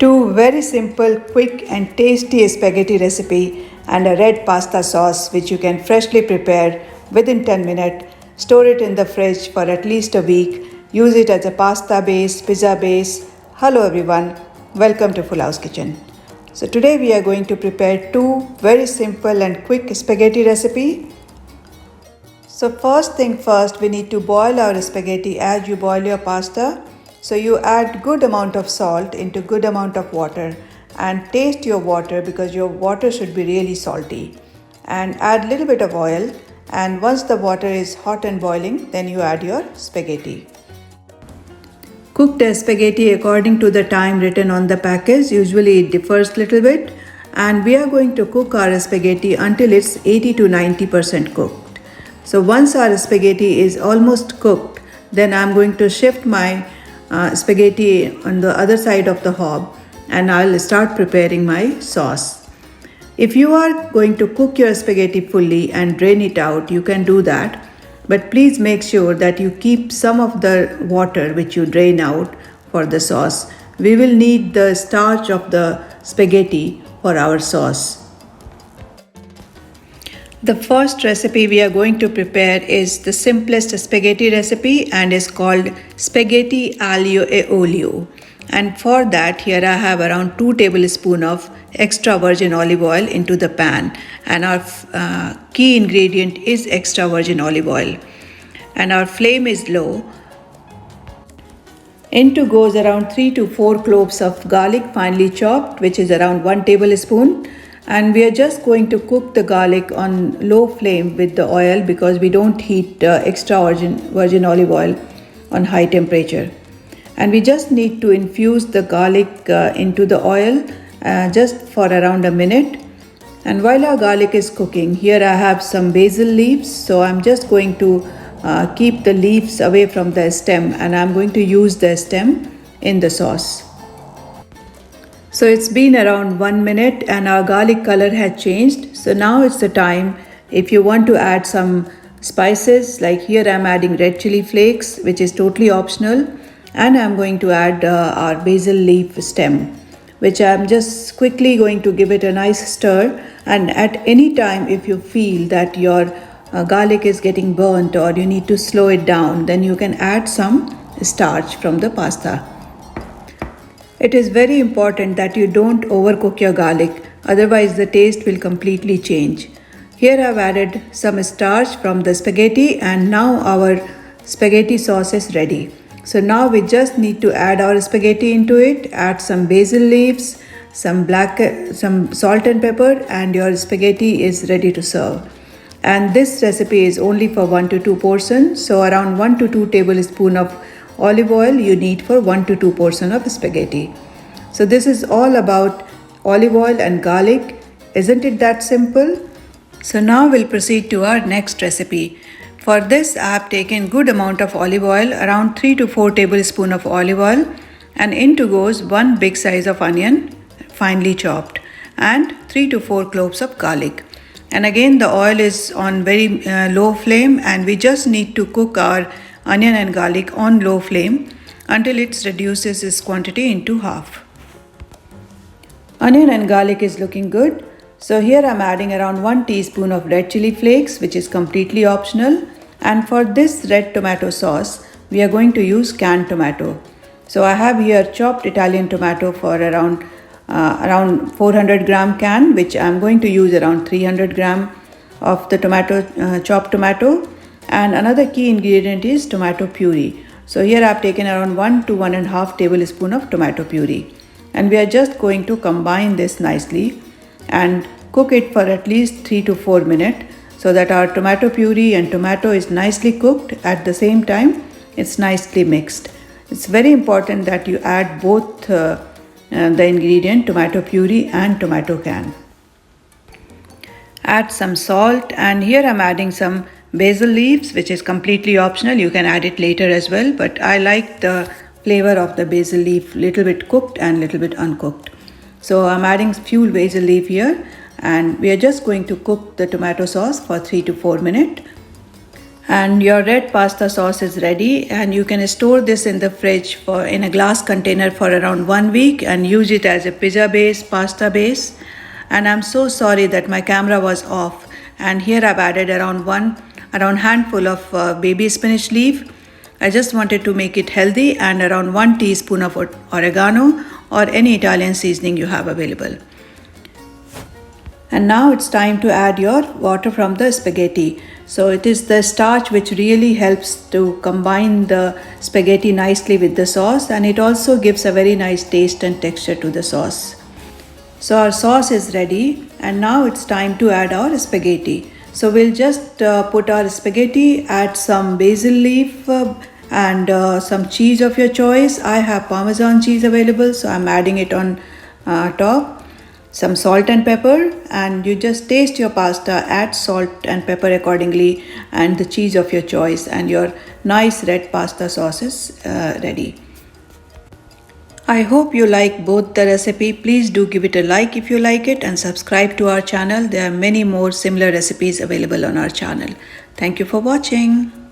Two very simple, quick and tasty spaghetti recipe and a red pasta sauce which you can freshly prepare within 10 minutes. Store it in the fridge for at least a week. Use it as a pasta base, pizza base. Hello everyone, welcome to Full House Kitchen. So today we are going to prepare two very simple and quick spaghetti recipe. So first thing first, we need to boil our spaghetti as you boil your pasta. So you add good amount of salt into good amount of water and taste your water because your water should be really salty. And add little bit of oil, and once the water is hot and boiling, then you add your spaghetti. Cook the spaghetti according to the time written on the package. Usually it differs little bit, and we are going to cook our spaghetti until it's 80 to 90% cooked. So once our spaghetti is almost cooked, then I'm going to shift my spaghetti on the other side of the hob and I'll start preparing my sauce. If you are going to cook your spaghetti fully and drain it out, you can do that. But please make sure that you keep some of the water which you drain out for the sauce. We will need the starch of the spaghetti for our sauce. The first recipe we are going to prepare is the simplest spaghetti recipe and is called spaghetti aglio e olio. And for that, here I have around 2 tablespoons of extra virgin olive oil into the pan, and our key ingredient is extra virgin olive oil, and our flame is low. Into goes around 3 to 4 cloves of garlic finely chopped, which is around 1 tablespoon. And we are just going to cook the garlic on low flame with the oil because we don't heat extra virgin olive oil on high temperature. And we just need to infuse the garlic into the oil just for around a minute. And while our garlic is cooking, here I have some basil leaves. So I'm just going to keep the leaves away from the stem, and I'm going to use the stem in the sauce. So it's been around 1 minute and our garlic color has changed. So now it's the time if you want to add some spices, like here I'm adding red chili flakes, which is totally optional, and I'm going to add our basil leaf stem, which I'm just quickly going to give it a nice stir. And at any time if you feel that your garlic is getting burnt or you need to slow it down, then you can add some starch from the pasta. It is very important that you don't overcook your garlic, otherwise the taste will completely change. Here I've added some starch from the spaghetti, and now our spaghetti sauce is ready. So now we just need to add our spaghetti into it, add some basil leaves, some salt and pepper, and your spaghetti is ready to serve. And this recipe is only for 1 to 2 portions, so around 1 to 2 tablespoons of olive oil you need for 1 to 2 portions of spaghetti. So this is all about olive oil and garlic. Isn't it that simple? So now we'll proceed to our next recipe. For this I have taken good amount of olive oil, around 3 to 4 tablespoons of olive oil, and into goes 1 big size of onion finely chopped and 3 to 4 cloves of garlic. And again the oil is on very low flame, and we just need to cook our onion and garlic on low flame until it reduces its quantity into half. Onion and garlic is looking good. So here I'm adding around 1 teaspoon of red chili flakes, which is completely optional. And for this red tomato sauce, we are going to use canned tomato. So I have here chopped Italian tomato for around 400 gram can, which I'm going to use around 300 gram of the chopped tomato. And another key ingredient is tomato puree. So here I have taken around 1 to 1.5 tablespoon of tomato puree. And we are just going to combine this nicely and cook it for at least 3 to 4 minutes so that our tomato puree and tomato is nicely cooked. At the same time, it's nicely mixed. It's very important that you add both the ingredient tomato puree and tomato can. Add some salt, and here I'm adding some basil leaves, which is completely optional. You can add it later as well, but I like the flavor of the basil leaf little bit cooked and little bit uncooked. So I'm adding few basil leaf here, and we are just going to cook the tomato sauce for 3 to 4 minutes. And your red pasta sauce is ready, and you can store this in the fridge for in a glass container for around 1 week and use it as a pizza base, pasta base. And I'm so sorry that my camera was off, and here I've added around handful of baby spinach leaf. I just wanted to make it healthy, and around 1 teaspoon of oregano or any Italian seasoning you have available. And now it's time to add your water from the spaghetti. So it is the starch which really helps to combine the spaghetti nicely with the sauce, and it also gives a very nice taste and texture to the sauce. So our sauce is ready, and now it's time to add our spaghetti. So we'll just put our spaghetti, add some basil leaf and some cheese of your choice. I have Parmesan cheese available, so I'm adding it on top. Some salt and pepper, and you just taste your pasta, add salt and pepper accordingly, and the cheese of your choice, and your nice red pasta sauce is ready. I hope you like both the recipe. Please do give it a like if you like it, and subscribe to our channel. There are many more similar recipes available on our channel. Thank you for watching.